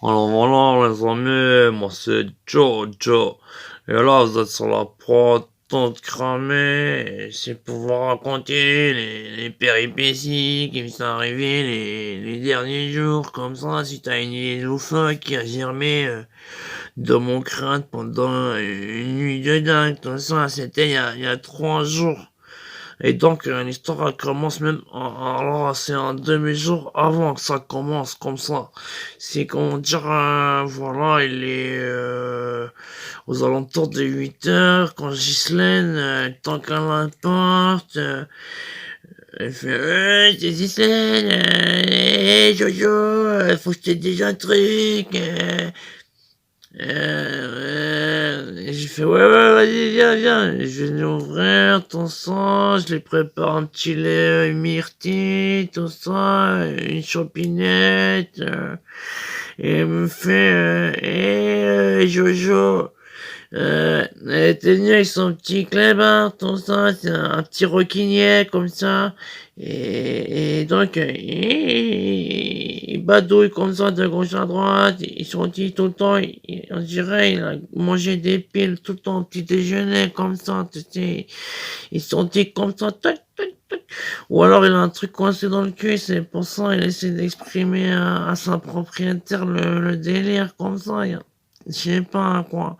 Alors voilà les amis, moi c'est Joe. Et là vous êtes sur la prod, tant de cramer, et c'est pour vous raconter les péripéties qui me sont arrivées les derniers jours, comme ça, si t'as une idée loufoque qui a germé dans mon crâne pendant une nuit de dingue, tout ça, c'était il y a 3 jours. Et donc, l'histoire elle commence même, alors c'est un demi-jour avant que ça commence, comme ça. C'est comment dire, voilà, il est aux alentours de 8 heures, quand Ghislaine, tant qu'elle l'importe, elle fait, c'est Ghislaine, hey, Jojo, faut que je te dise un truc, j'ai fait, ouais, vas-y, viens. Je vais l'ouvrir, tout ça, je lui prépare un petit lait, une myrtille, tout ça, une champinette, et elle me fait, Jojo, elle était venue avec son petit clébard, tout ça, c'est un petit roquinier, comme ça, et donc, il badouille comme ça de gauche à droite, il sortit tout le temps, on dirait, il a mangé des piles tout le temps au petit déjeuner, comme ça, tu sais, il sortit comme ça, tac, tac, tac. Ou alors il a un truc coincé dans le cul, c'est pour ça il essaie d'exprimer à sa propriétaire le délire, comme ça, je sais pas quoi.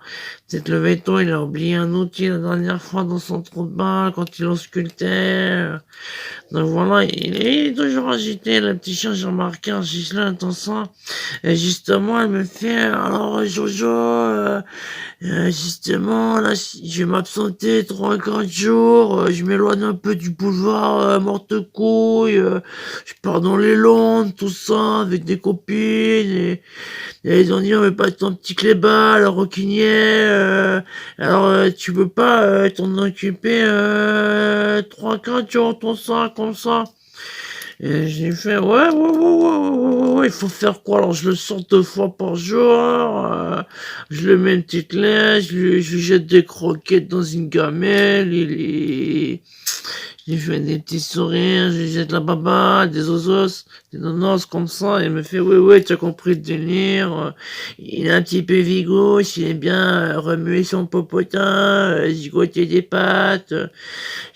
Peut-être le veto, il a oublié un outil la dernière fois dans son trou de balle quand il auscultait. Donc voilà, il est toujours agité, le petit chien, j'ai remarqué en Ghislain, tout ça. Et justement, elle me fait, alors Jojo, justement, là, je vais m'absenter 3 4 jours, je m'éloigne un peu du boulevard Morte Couille, je pars dans les Landes, tout ça, avec des copines, et ils ont dit, on veut pas ton petit clébard, le roquinier, alors tu peux pas t'en occuper 3 4 jours, tout ça, comme ça. Et j'ai fait, ouais, il faut faire quoi? Alors, je le sors 2 fois par jour, je le mets une petite laisse, je lui jette des croquettes dans une gamelle, je lui fais des petits sourires, je lui jette la baba, des osos, des nonos, comme ça, et il me fait, ouais, tu as compris le délire, il est un petit peu vigouche, il aime bien remuer son popotin, gigoter des pattes,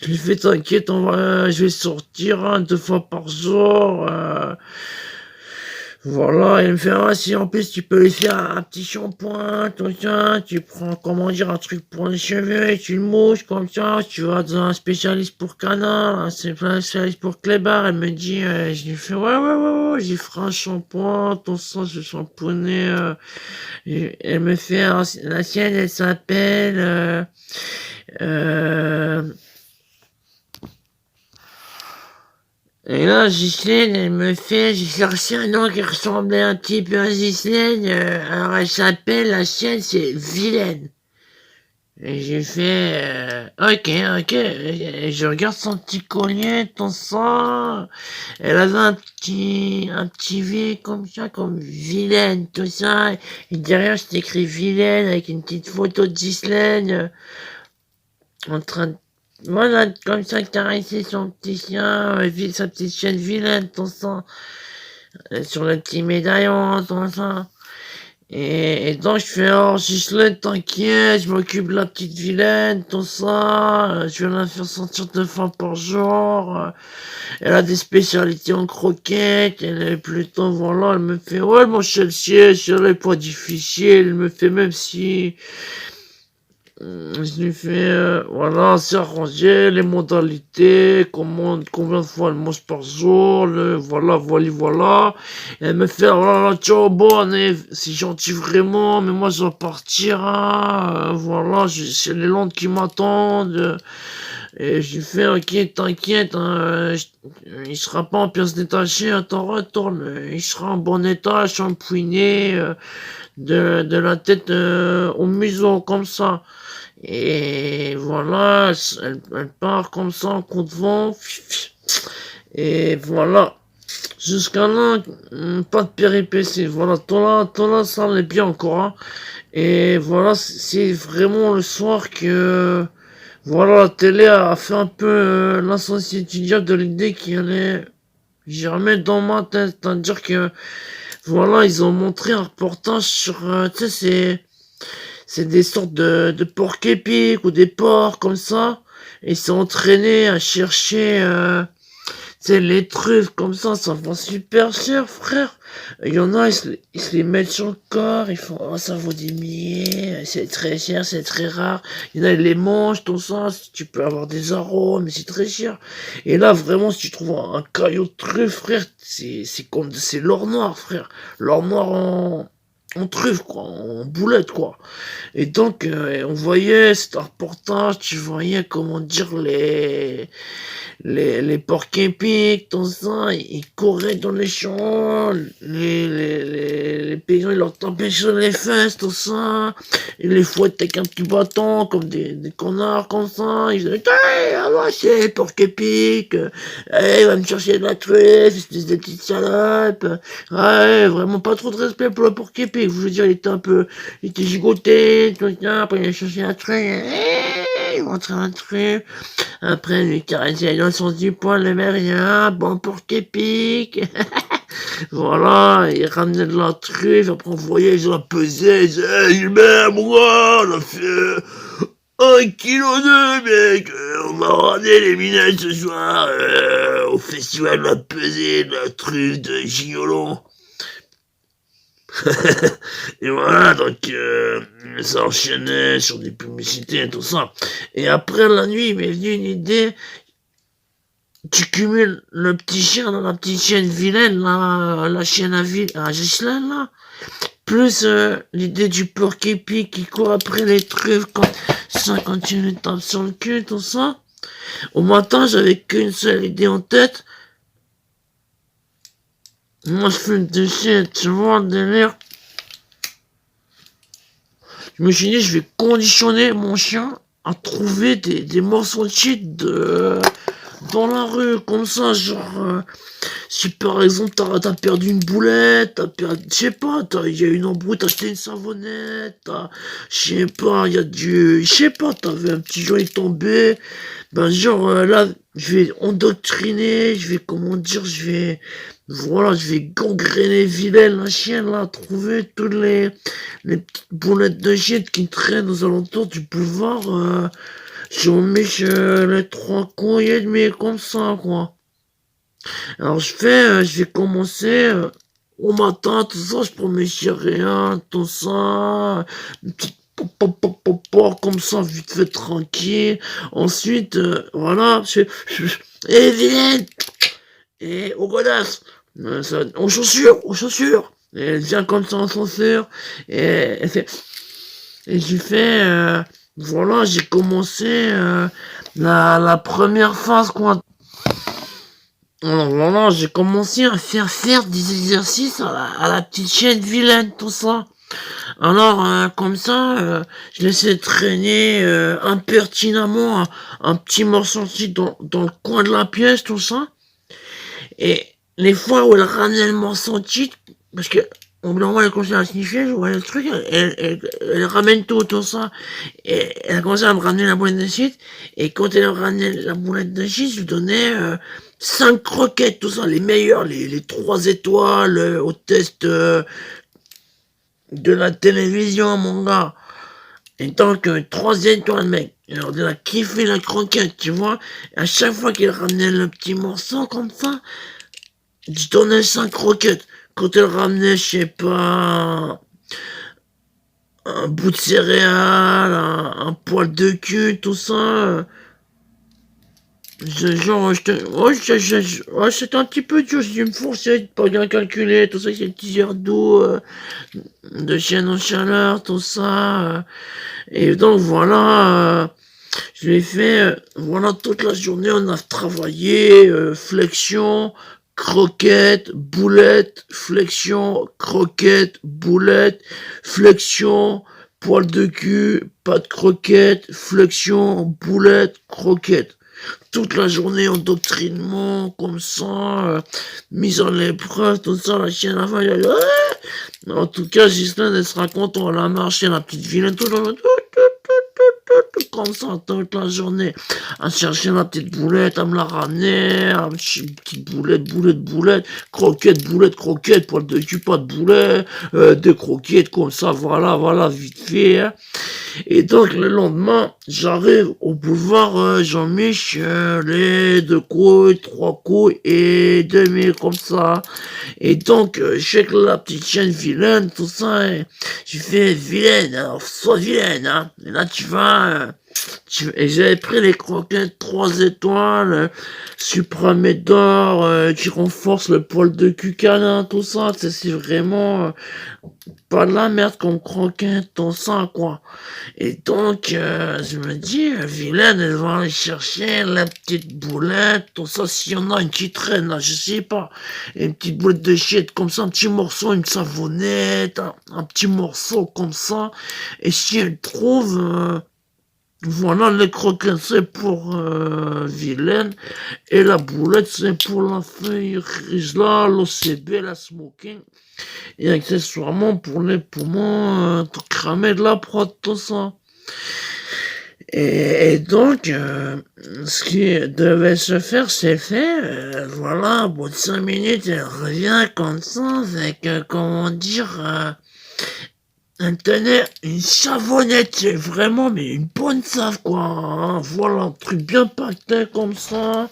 je lui fais t'inquiète, je vais sortir 2 fois par jour. Voilà, il me fait si en plus tu peux lui faire un petit shampoing, tout ça, tu prends comment dire un truc pour les cheveux et tu le mouches comme ça, tu vas dans un spécialiste pour canard, un spécialiste pour clébard, elle me dit, je lui fais ouais, j'y ferai un shampoing, tout ça, je shampoingner, elle me fait la sienne, elle s'appelle euh, et là, Ghislaine, elle me fait, j'ai cherché un nom qui ressemblait un petit peu à Ghislaine, alors elle s'appelle, la chienne, c'est Vilaine. Et j'ai fait, ok, et je regarde son petit collier, tout ça, elle avait un petit V comme ça, comme Vilaine, tout ça, et derrière c'était écrit Vilaine avec une petite photo de Ghislaine, en train de voilà, comme ça, caresser son petit chien, sa petite chienne vilaine, tout ça, sur le petit médaillon, tout ça. Et donc, je fais, oh, Ghislaine, t'inquiète, je m'occupe de la petite vilaine, tout ça, je vais la faire sortir 2 fois par jour, elle a des spécialités en croquettes, elle est plutôt, voilà, elle me fait, ouais, mon Chelsea, elle est pas difficile, elle me fait même si, je lui fais, voilà, c'est arrangé, les modalités, combien de fois elle mange par jour, voilà. Et elle me fait, oh là là, ciao, bon, c'est gentil vraiment, mais moi je dois partir, hein, voilà, c'est les Landes qui m'attendent. Et je lui fais, ok, t'inquiète, hein, il sera pas en pièces détachées à ton retour, mais il sera en bon état, shampouiné, de la tête au museau, comme ça. Et voilà, elle part comme ça en coup de vent. Et voilà. Jusqu'à là, pas de péripéties. Voilà, tout là, ça allait bien encore, hein. Et voilà, c'est vraiment le soir que, voilà, la télé a fait un peu l'insensité de l'idée qui allait germer dans ma tête. C'est-à-dire que voilà, ils ont montré un reportage sur, tu sais, c'est des sortes de porcs épics ou des porcs comme ça. Et ils sont entraînés à chercher, c'est les truffes comme ça vend super cher, frère. Il y en a, ils se les mettent sur le corps, ils font, oh, ça vaut des milliers, c'est très cher, c'est très rare. Il y en a, ils les mangent, tout ça, tu peux avoir des arômes, mais c'est très cher. Et là, vraiment, si tu trouves un caillot de truffe, frère, c'est l'or noir, frère. L'or noir en truffe, quoi, en boulette, quoi. Et donc, on voyait, c'était un reportage, tu voyais, comment dire, les porcs épics, tout ça, ils couraient dans les champs, les paysans, ils leur tapaient sur les fesses, tout ça, ils les fouettaient avec un petit bâton, comme des connards, comme ça, ils disaient, hey, avancez, porc épic, hey, va me chercher de la truffe, espèce de petite salope, ouais, vraiment pas trop de respect pour le porc épic, je veux dire, il était gigoté, tout ça, après il a cherché la truffe, hey, il rentrait un truc, après, lui caressait dans son du poil, le rien, bon pour épique. Voilà, il ramenait de la truffe, après on voyait, ils ont pesé, ils disaient, hey, Gilbert, moi, on a fait 1 kilo mec, on va ramener les minettes ce soir, au festival de la pesée, de la truffe de Gigolon. Et voilà, donc ça enchaînait sur des publicités et tout ça. Et après la nuit, il m'est venu une idée. Tu cumules le petit chien dans la petite chienne vilaine, là, la chienne à Ghislaine, là, plus l'idée du porc épic qui court après les truffes quand tu le tapes sur le cul, tout ça. Au matin, j'avais qu'une seule idée en tête. Moi, je fume de shit, tu vois, le délire. Je me suis dit, je vais conditionner mon chien à trouver des morceaux de shit dans la rue, comme ça, genre, si par exemple t'as perdu une boulette, je sais pas, il y a une embrouille, t'as acheté une savonnette, je sais pas, je sais pas, t'avais un petit joint tombé, ben genre, là, je vais endoctriner, comment dire, voilà, je vais gangréner vilaine la chienne, là, trouver toutes les petites boulettes de shit qui traînent aux alentours du boulevard, j'en mets les 3 coups et demi, comme ça, quoi. Alors je vais commencer au matin, tout ça, je prends mes céréales, tout ça, une petite comme ça, vite fait, tranquille. Ensuite, voilà, et vilaine, et au godasse, aux chaussures. Et elle vient comme ça en chaussures, et elle fait, et j'ai fait, voilà, j'ai commencé la première phase, quoi. Alors voilà, j'ai commencé à faire des exercices à la petite chienne vilaine, tout ça. Alors, comme ça, je laissais traîner impertinemment un petit morceau de dans le coin de la pièce, tout ça. Et les fois où elle ramenait le morceau de shit, parce que au bout d'un moment, elle commençait à sniffer, je voyais le truc, elle ramène tout ça. Et elle a commencé à me ramener la boulette de shit. Et quand elle ramenait la boulette de shit, je lui donnais 5 croquettes, tout ça, les meilleures, les 3 étoiles au test de la télévision, mon gars. Et donc, 3 étoiles, mec. Alors, elle a kiffé la croquette, tu vois. Et à chaque fois qu'elle ramenait le petit morceau comme ça, je donnais 5 croquettes. Quand elle ramenait, je sais pas, un bout de céréales, un poil de cul, tout ça, genre, ouais, c'était un petit peu dur, j'ai dû me forcer, pas bien calculer, tout ça, c'est des petits heures d'eau, de chienne en chaleur, tout ça, et donc voilà, je l'ai fait, voilà, toute la journée, on a travaillé, flexion, croquette, boulette, flexion, croquette, boulette, flexion, poil de cul, pas de croquette, flexion, boulette, croquette. Toute la journée endoctrinement, comme ça, mise en épreuve, tout ça, la chienne à la fin, en tout cas, Ghislaine, elle se raconte, on l'a marché, la petite vilaine, tout, comme ça toute la journée, à chercher ma petite boulette, à me la ramener, petite boulette, croquette, poil de cul, pas de boulet, des croquettes comme ça, voilà, vite fait, hein. Et donc, le lendemain, j'arrive au boulevard Jean-Michel, et 2 couilles, 3 couilles et demi, comme ça. Et donc, je sais que la petite chienne vilaine, tout ça, et je fais vilaine, alors sois vilaine, hein. Et là, tu vas, et j'avais pris les croquettes 3 étoiles, suprême d'or, qui renforce le poil de cul canin, tout ça, c'est vraiment pas de la merde comme croquette, tout ça, quoi. Et donc, je me dis, vilaine, elle va aller chercher la petite boulette, tout ça, s'il y en a une qui traîne, là, je sais pas. Une petite boulette de shit, comme ça, un petit morceau, une savonnette, un petit morceau, comme ça. Et si elle trouve, voilà, les croquettes, c'est pour vilaine. Et la boulette, c'est pour la feuille riche, là, l'OCB, la smoking. Et accessoirement pour les poumons, cramer de la prod, tout ça. Et donc, ce qui devait se faire, c'est fait. Voilà, au bout de 5 minutes, elle revient comme ça, avec, comment dire, elle tenait une savonnette, c'est vraiment, mais une bonne save, quoi. Hein. Voilà, un truc bien pacté comme ça.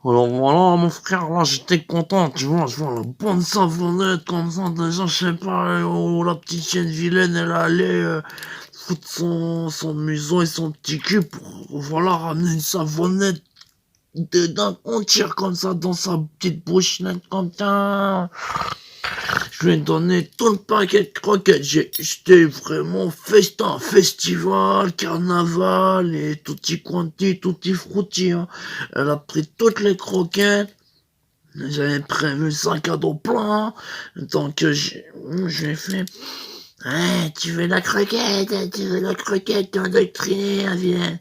Alors voilà, mon frère, là, j'étais content, tu vois, je vois la bonne savonnette comme ça, déjà, je sais pas, où la petite chienne vilaine, elle allait foutre son museau et son petit cul pour, voilà, ramener une savonnette d'un entière comme ça dans sa petite bouche, comme ça. Je lui ai donné tout le paquet de croquettes. J'étais vraiment festin, festival, carnaval et tutti quanti, tutti frutti. Hein. Elle a pris toutes les croquettes. J'avais prévu le sac à dos plein. Donc j'ai fait. Ouais, tu veux la croquette, t'es endoctriné, hein, vilain.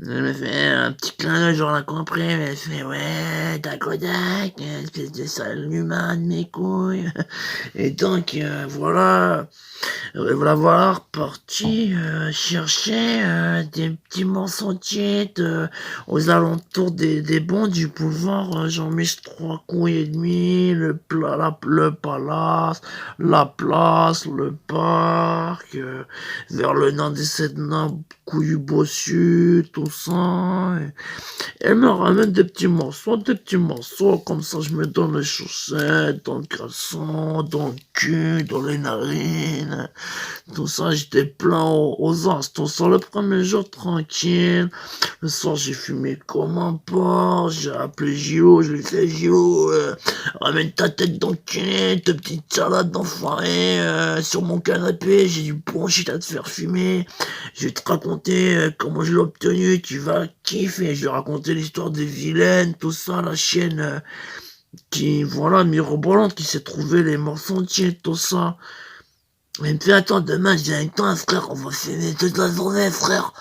Elle me fait un petit clin d'œil, j'en ai compris, mais elle fait, ouais, tac au tac, espèce de sale humain de mes couilles. Et donc, voilà, voilà reparti chercher des petits morceaux de shit aux alentours des bancs du boulevard j'en mets 3 couilles et demi, le palace, la place, le parc, vers le nord des 7 nains couilles bossu, tout ça. Et elle me ramène des petits morceaux, comme ça je me donne les chaussettes, dans le caleçon, dans le cul, dans les narines, tout ça, j'étais plein aux as, tout ça, le premier jour tranquille, le soir j'ai fumé comme un porc, j'ai appelé Gilo, je lui ai fait Gilo, ramène ta tête dans le cul, ta petite salade d'enfoiré, sur mon canapé, j'ai du bon shit à te faire fumer, je vais te raconter comment je l'ai obtenu, tu vas kiffer, je vais raconter l'histoire des vilaines, tout ça, la chienne qui, voilà, mirobolante, qui s'est trouvé les morceaux entiers, tout ça. Mais me fait, attends, demain, je viens avec toi, frère, on va fumer toute la journée, frère,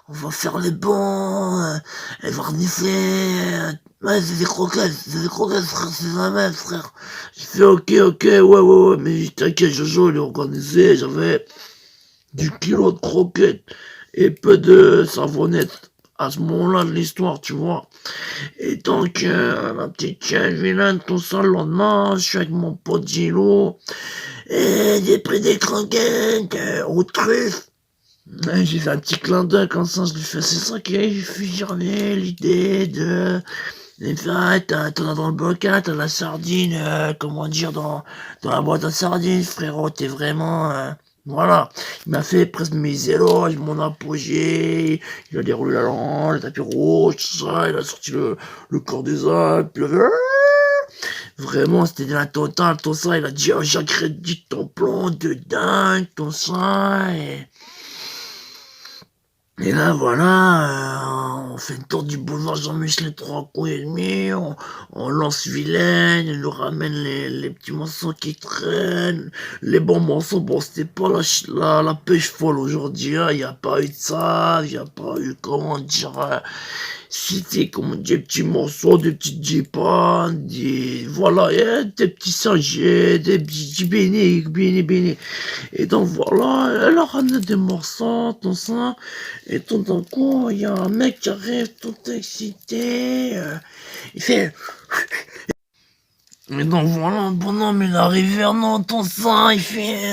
on va faire les bons, elle va renifler, ouais, c'est des croquettes, frère, c'est la même, frère. J'ai fait, ok, ouais, mais t'inquiète, Jojo, il est organisé, j'avais du kilo de croquettes et peu de savonnette à ce moment-là de l'histoire, tu vois. Et donc, la petite chienne vilaine, tout ça, le lendemain, je suis avec mon pote Gilo, et j'ai pris des croquettes aux truffes. Et j'ai fait un petit clin d'œil comme ça, je lui fais, c'est ça qui a fait germer l'idée de... Et fait, t'en as dans le bocal, t'as la sardine, comment dire, dans la boîte à sardines, frérot, t'es vraiment... voilà, il m'a fait presque mes éloges, mon apogée, il a déroulé la langue, le tapis rouge, tout ça, il a sorti le corps des Alpes, il a fait... Vraiment, c'était de la totale, tout ça. Il a dit, oh, j'accrédite ton plan de dingue, tout ça. Et là, voilà, on fait le tour du boulevard Jean-Michel les 3 coups et demi, on lance Vilaine, il nous ramène les petits morceaux qui traînent, les bons morceaux, bon, c'était pas la pêche folle aujourd'hui, hein, y a pas eu de ça, y a pas eu, comment dire, c'était, comment dire, des petits morceaux, des petites jipas, voilà, des petits sachets, des petits bénis. Et donc voilà, elle a ramené des morceaux, tout ça. Et tout d'un coup, il y a un mec qui arrive tout excité. Il fait... Et donc voilà, un bonhomme, il arrive vers nous, tout ça, il fait...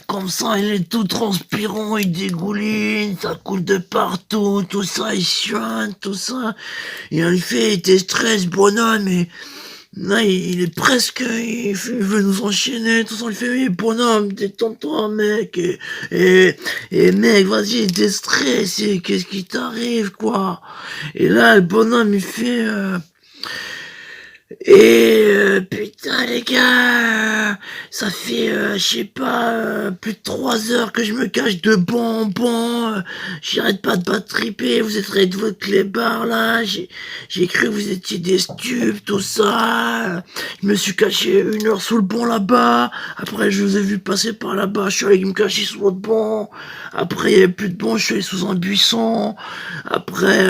comme ça, il est tout transpirant, il dégouline, ça coule de partout, tout ça, il suinte, tout ça. Et il fait, il stress, bonhomme, et... Là, il est presque, il veut nous enchaîner, tout ça, il fait, oui, bonhomme, détends-toi, mec, et mec, vas-y, t'es stressé, qu'est-ce qui t'arrive, quoi? Et là, le bonhomme, il fait, putain les gars, ça fait je sais pas plus de 3 heures que je me cache de bonbons, j'arrête pas de battre triper, vous êtes de votre clébard là, j'ai cru que vous étiez des stupes, tout ça, je me suis caché 1 heure sous le banc là-bas, après je vous ai vu passer par là-bas, je suis allé me cacher sous votre banc, après il y avait plus de banc, je suis allé sous un buisson, après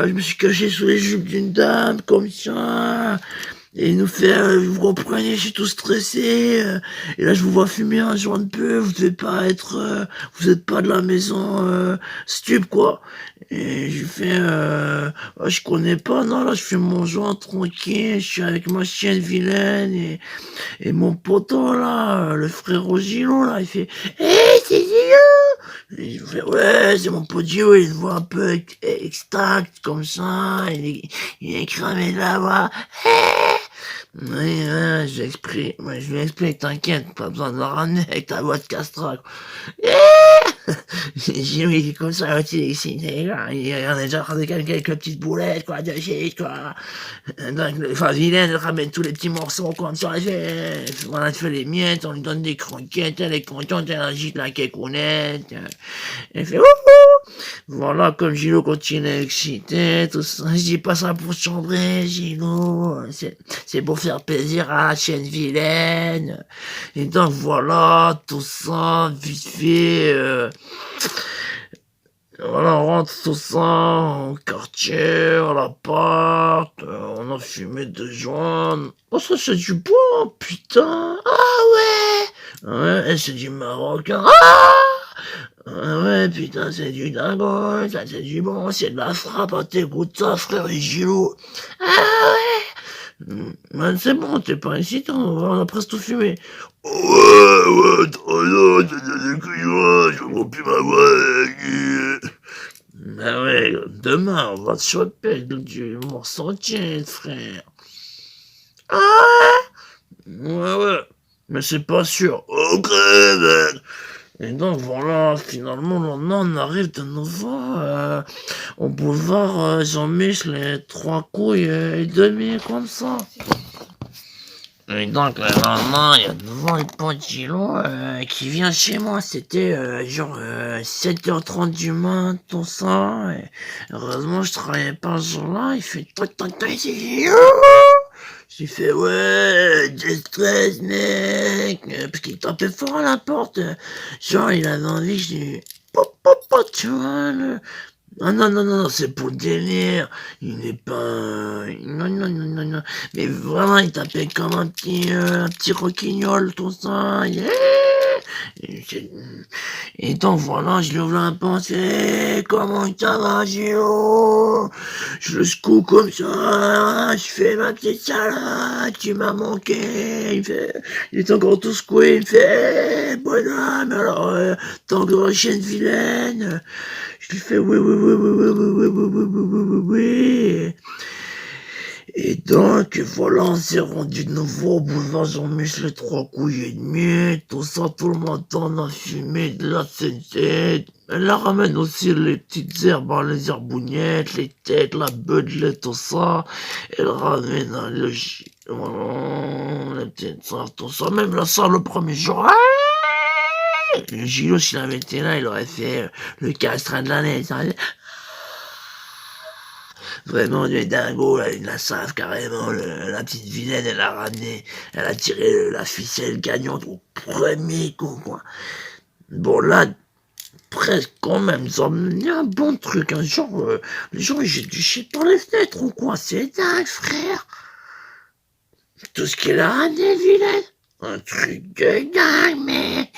je me suis caché sous les jupes d'une dame comme ça. Et il nous fait, vous comprenez, je suis tout stressé, et là je vous vois fumer un joint de peu, vous devez pas être, vous êtes pas de la maison, stup quoi. Et je lui fais, oh, je connais pas, non, là je fais mon joint tranquille, je suis avec ma chienne vilaine, et mon poteau là, le frère Gilo là, il fait, c'est Gilo! Et je fais, ouais, c'est mon pote Gilo, il voit un peu extact, comme ça, il est cramé de la voix. Oui, je lui explique, t'inquiète, pas besoin de la ramener avec ta voix de castra. J'ai oui, comme ça, il est déjà en train de calquer avec la petite boulette, quoi, de shit, quoi. Donc, enfin, Vilaine, elle ramène tous les petits morceaux, comme ça, elle fait les miettes, on lui donne des croquettes, elle est contente, elle agite la cacounette. Elle fait, wouhou! Voilà, comme Gilo continue à exciter, tout ça. Je dis pas ça pour chambrer, Gilo. C'est pour faire plaisir à la chaîne vilaine. Et donc voilà, tout ça, vite fait, voilà, on rentre tout ça en quartier, à l'appart, on a fumé 2 joints. Oh, ça c'est du bois, putain. Ah ouais. Ouais, et c'est du marocain. Ah ouais, putain, c'est du dingo, ça c'est du bon, c'est de la frappe, à tes goûts de ça, frère Gilo. Ah ouais. C'est bon, t'es pas ici, on a presque tout fumé. Ouais, trop bien, t'as des couilles, je comprends plus ma voix. Bah ouais, demain, on va te choper du morceau entier, frère. Ah ouais, mais c'est pas sûr. Ok, mec. Et donc voilà, finalement, le lendemain, on arrive de nouveau au boulevard Jean-Michel, les 3 coups et demi, comme ça. Et donc, le lendemain, il y a de nouveau le pote Gilo qui vient chez moi. C'était genre 7h30 du matin, tout ça. Et heureusement, je travaillais pas ce jour-là. Il fait toi, c'est Gilo. J'ai fait ouais, j'ai stress, mec. Parce qu'il tapait fort à la porte. Genre, il avait envie que je lui... Pop, tu vois, ah non, c'est pour le délire. Il n'est pas... Non. Mais vraiment, il tapait comme un petit roquignol, tout ça. Yeah. Et donc voilà, je lui ouvre la porte, comment ça va, Gio? Je le secoue comme ça, je fais ma petite salade, tu m'as manqué. Il est encore tout secoué, il me fait, bonhomme, alors, t'as encore une chienne vilaine? Je lui fais, oui. Et donc, voilà, on s'est rendu de nouveau au boulevard Jean-Michel, 3 couilles et demi, tout ça, tout le matin, on a fumé de la CNT. Elle la ramène aussi les petites herbes, hein, les herbougnettes, les têtes, la beurre, tout ça. Elle ramène les petites herbes, tout ça. Même la salle le premier jour. Le Gilo, s'il avait été là, il aurait fait le castrat de l'année. Vraiment, du dingo, là, il la savent carrément. La petite vilaine, elle a ramené, elle a tiré la ficelle gagnante au premier coup, quoi. Bon, là, presque quand même, ils ont mené un bon truc, hein. Genre, les gens, ils jettent du shit par les fenêtres ou quoi. C'est dingue, frère. Tout ce qu'elle a ramené, vilaine. Un truc de dingue, mec.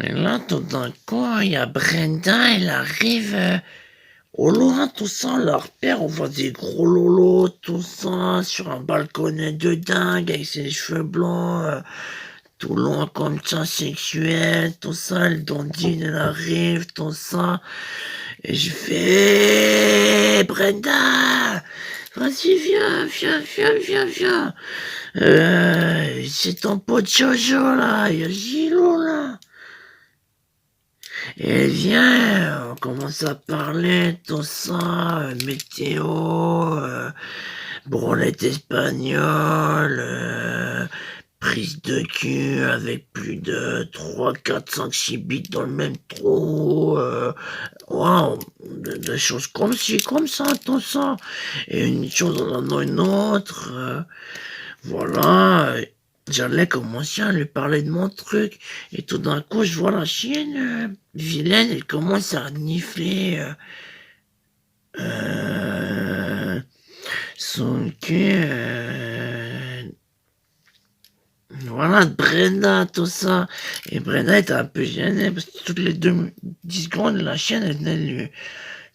Et là, tout d'un coup, il y a Brenda, elle arrive au loin, tout ça, on la repère, on voit des gros lolos, tout ça, sur un balconnet de dingue, avec ses cheveux blancs, tout long comme ça, sexuel, tout ça, elle dandine, elle arrive, tout ça. Et je fais, hey, Brenda, vas-y, viens. C'est ton pote Jojo, là, il y a Gilo, là. Et viens, on commence à parler, tout ça, météo, branlette espagnole, prise de cul avec plus de 3, 4, 5, 6 bits dans le même trou, wow, des choses comme ci, comme ça, tout ça. Et une chose en une autre, voilà. J'allais commencer à lui parler de mon truc. Et tout d'un coup, je vois la chienne vilaine, elle commence à renifler son cul. Voilà, Brenda, tout ça. Et Brenda était un peu gênée parce que toutes les 10 secondes, la chienne, elle venait lui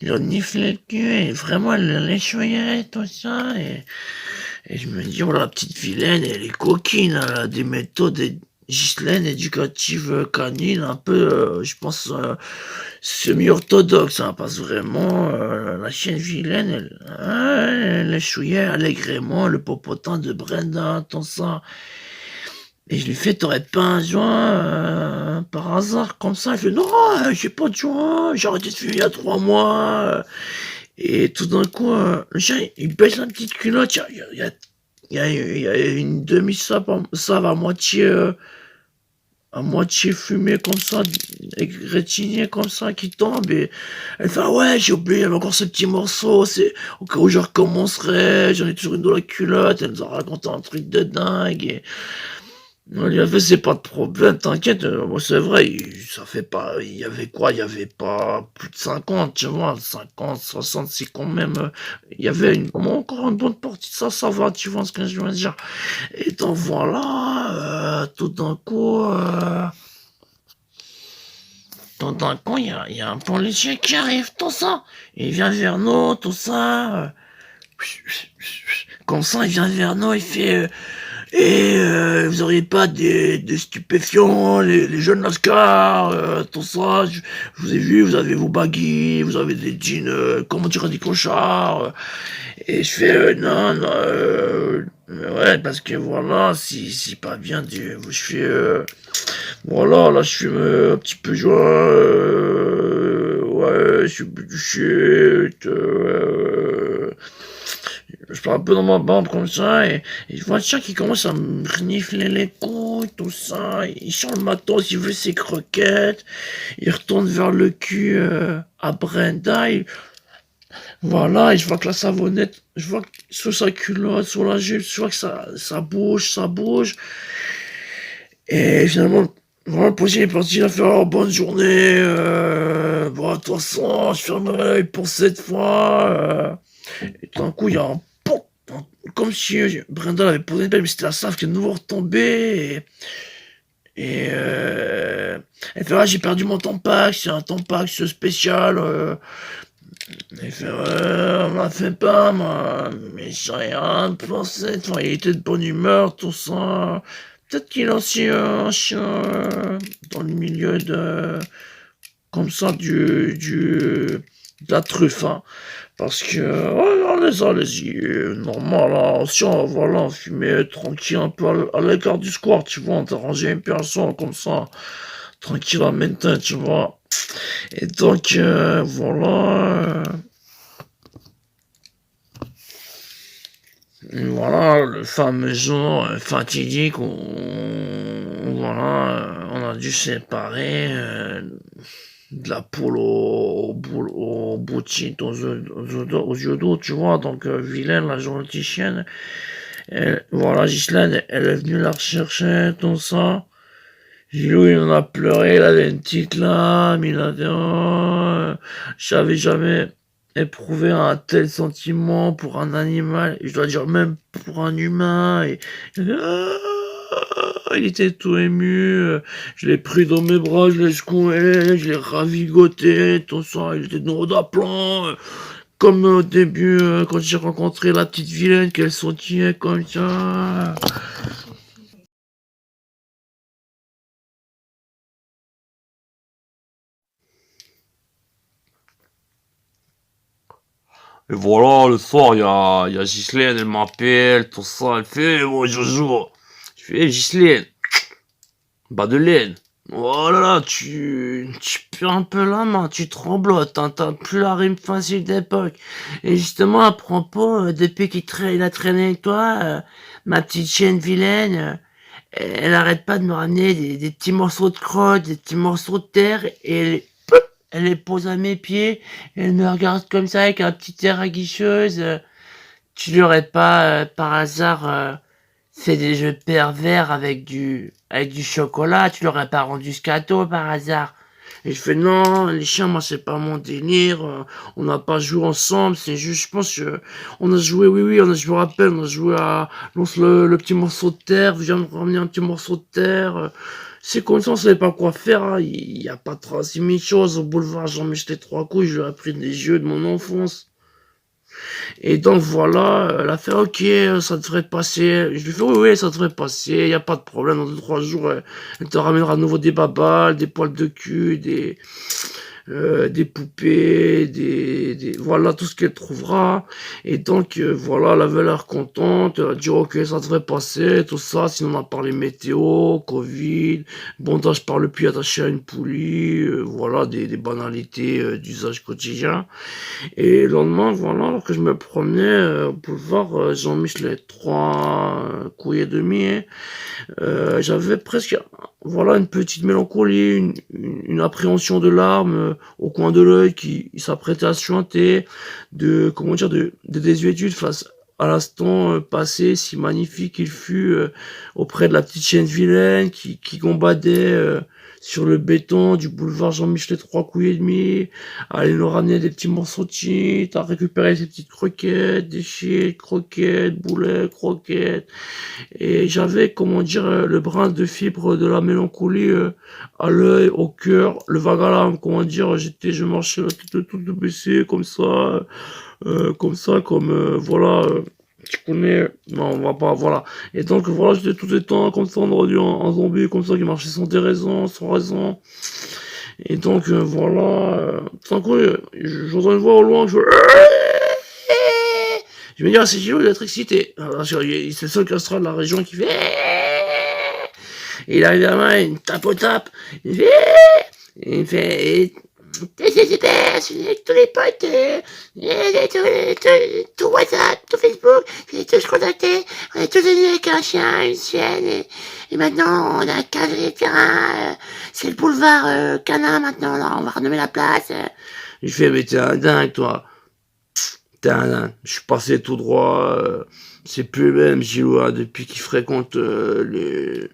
renifler le cul. Et vraiment, elle l'échouillait, tout ça. Et je me dis, oh, la petite vilaine, elle est coquine, elle a des méthodes Ghislaine éducatives canines, un peu, je pense, semi-orthodoxe, hein, parce que vraiment, la chienne vilaine, elle échouillait allègrement le popotin de Brenda, tout ça. Et je lui fais, t'aurais pas un joint par hasard comme ça? Elle fait, non, j'ai pas de joint, j'ai arrêté de fumer il y a 3 mois. Et tout d'un coup, le chien, il baisse la petite culotte, il y a une demi-save à moitié fumée comme ça, rétinée comme ça, qui tombe, et elle fait, ah ouais, j'ai oublié, il y avait encore ce petit morceau, c'est au cas où je recommencerai, j'en ai toujours une dans la culotte, elle nous a raconté un truc de dingue, et on lui a fait, c'est pas de problème, t'inquiète, moi c'est vrai, ça fait pas, il y avait quoi, il y avait pas plus de 50, tu vois, 50, 60, c'est quand même, il y avait encore une bonne partie de ça, ça va, tu vois ce que je veux dire. Et donc voilà, tout d'un coup, il y a un policier qui arrive, tout ça, il vient vers nous, tout ça, comme ça, il vient vers nous, il fait, vous auriez pas des stupéfiants, les jeunes Lascar, tout ça, je vous ai vu, vous avez vos baguilles, vous avez des jeans, comment dire, des clochards, et je fais, non, ouais, parce que voilà, si pas bien, je fais, voilà, là, je fume un petit peu joint, ouais, je suis du shit, je pars un peu dans ma barbe comme ça, et je vois le chat qui commence à me renifler les couilles, tout ça, il sent le matos, il veut ses croquettes, il retourne vers le cul à Brenda, voilà, et je vois que la savonnette, je vois que sur sa culotte, sur la jupe, je vois que ça bouge, et finalement, voilà, le policier est parti, il a fait, oh, bonne journée, bon, de toute façon, je ferme l'œil pour cette fois, et tout d'un coup, il y a un pop, comme si Brenda avait posé une pelle, mais c'était la save qui est de nouveau retombée, elle fait, ah, j'ai perdu mon Tampax, c'est un Tampax spécial, elle fait, ouais, on m'a fait pas, moi, mais j'ai rien pensé, enfin, il était de bonne humeur, tout ça, peut-être qu'il a aussi un chien dans le milieu de, comme ça, de la truffe, hein. Parce que, ouais, allez-y, normal, hein, si voilà, on fumait tranquille un peu à l'écart du square, tu vois, on t'a rangé un peu un son comme ça, tranquille à maintenant, tu vois. Et donc, voilà, le fameux jour fatidique où, on a dû séparer de la poule au bout-de-suite, aux yeux d'eau, tu vois. Donc, Vilaine, la gentille chienne, voilà, Ghislaine, elle est venue la rechercher, tout ça. Gilou, il en a pleuré, il avait une petite lame, il a dit, oh, j'avais jamais éprouvé un tel sentiment pour un animal, et je dois dire même pour un humain, et il était tout ému, je l'ai pris dans mes bras, je l'ai secoué, je l'ai ravigoté, tout ça, il était noir d'aplomb, comme au début, quand j'ai rencontré la petite vilaine, qu'elle sentait comme ça. Et voilà, le soir, il y a Ghislaine, elle m'appelle, tout ça, elle fait, oh Jojo. Je fais, hey, Ghislaine, bas de laine. Oh là là, tu perds un peu la main, tu tremblotes, hein, t'as plus la rime facile d'époque. Et justement, à propos, depuis il a traîné avec toi, ma petite chienne vilaine, elle arrête pas de me ramener des petits morceaux de crotte, des petits morceaux de terre, et elle les pose à mes pieds, et elle me regarde comme ça avec un petit air aguicheuse. Tu lui aurais pas, par hasard, fait des jeux pervers avec du chocolat? Tu l'aurais pas rendu ce gâteau par hasard? Et je fais non, les chiens, moi c'est pas mon délire, on n'a pas joué ensemble, c'est juste, je pense que on a joué, oui, je me rappelle, on a joué à lance le petit morceau de terre, viens me ramener un petit morceau de terre, c'est comme ça, on savait pas quoi faire, hein. Il y a pas 36 000 choses au boulevard, j'en mets jeté trois couilles, je lui ai appris des jeux de mon enfance. Et donc voilà, elle a fait ok, ça devrait passer. Je lui fais oui, ça devrait passer, il n'y a pas de problème, dans 2 3 jours, elle te ramènera à nouveau des babales, des poils de cul, des poupées, voilà tout ce qu'elle trouvera. Et donc voilà, elle avait l'air contente, elle a dit ok ça devrait passer, tout ça, sinon on a parlé météo, Covid, bondage par le puits attaché à une poulie, voilà des banalités d'usage quotidien. Et le lendemain, voilà, alors que je me promenais au boulevard Jean-Michel, les 3 couilles et demi, hein, j'avais presque, voilà, une petite mélancolie, une appréhension de larmes au coin de l'œil qui s'apprêtait à se chuinter, comment dire, de désuétude face à l'instant passé, si magnifique il fut auprès de la petite chienne vilaine qui gambadait sur le béton du boulevard Jean-Michel, les 3 couilles et demi, à aller nous ramener des petits morceaux de shit, à récupérer ses petites croquettes, des shit, croquettes, boulets, croquettes, et j'avais, comment dire, le brin de fibre de la mélancolie à l'œil, au cœur, le vague à l'âme, comment dire, je marchais la tête toute baissée, voilà, tu connais, non, on va pas, voilà. Et donc, voilà, j'étais tout le temps comme ça, on aurait dû un zombie, comme ça, qui marchait sans déraison, sans raison. Et donc, voilà, tout d'un coup, j'entends une voix au loin, je me dis, ah, c'est Gilo l'électricité. C'est le seul castrat de la région qui fait. Et il arrive à moi, il me tape au tape. Il fait. Il fait. C'est super, je suis avec tous les potes, tout WhatsApp, tout Facebook, j'ai tous contactés, on est tous venus avec un chien, une chienne, et maintenant on a cadré les terrains, c'est le boulevard Canin maintenant, là, on va renommer la place. Je fais, mais t'es un dingue, toi. Je suis passé tout droit. C'est plus le même Gilou, hein, depuis qu'il fréquente les